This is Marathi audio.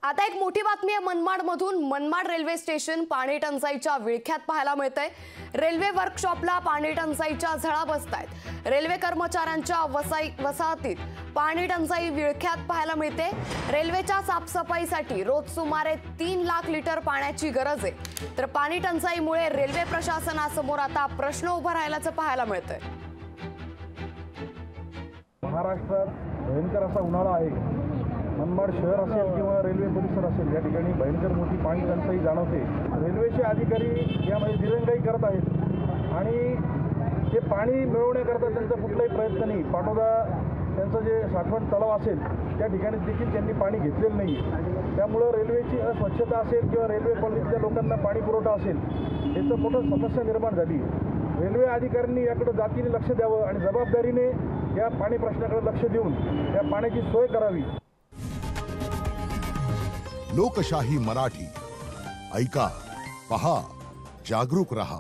आता एक मोठी बातमी आहे मनमाडमधून। मनमाड रेल्वे स्टेशन पाणी टंचाईच्या विळख्यात पाहायला मिळतंय। रेल्वे वर्कशॉपला पाणी टंचाईच्या झळा बसतायत। रेल्वे कर्मचाऱ्यांच्या वसाहतीत पाणी टंचाई विळख्यात पाहायला मिळते। रेल्वेच्या साफसफाईसाठी रोज सुमारे 3 लाख लिटर पाण्याची गरज आहे। तर पाणी टंचाईमुळे रेल्वे प्रशासनासमोर आता प्रश्न उभा राहिल्याचं पाहायला मिळतंय। महाराष्ट्रात भयंकर असा उन्हाळा आहे। मनमाड शहर असेल किंवा रेल्वे परिसर असेल, या ठिकाणी भयंकर मोठी पाणी टंचाई जाणवते। रेल्वेचे अधिकारी यामध्ये दिरंगाई करत आहेत आणि ते पाणी मिळवण्याकरता त्यांचा कुठलाही प्रयत्न नाही। पाटोदा त्यांचं जे साठवण तलाव असेल त्या ठिकाणी देखील त्यांनी पाणी घेतलेलं नाही। त्यामुळं रेल्वेची अस्वच्छता असेल किंवा रेल्वे कॉलनीतल्या लोकांना पाणी पुरवठा असेल याचं मोठं समस्या निर्माण झाली। रेल्वे अधिकाऱ्यांनी याकडे जातीने लक्ष द्यावं आणि जबाबदारीने या पाणी प्रश्नाकडे लक्ष देऊन या पाण्याची सोय करावी। लोकशाही मराठी ऐका, पहा, जागरूक रहा।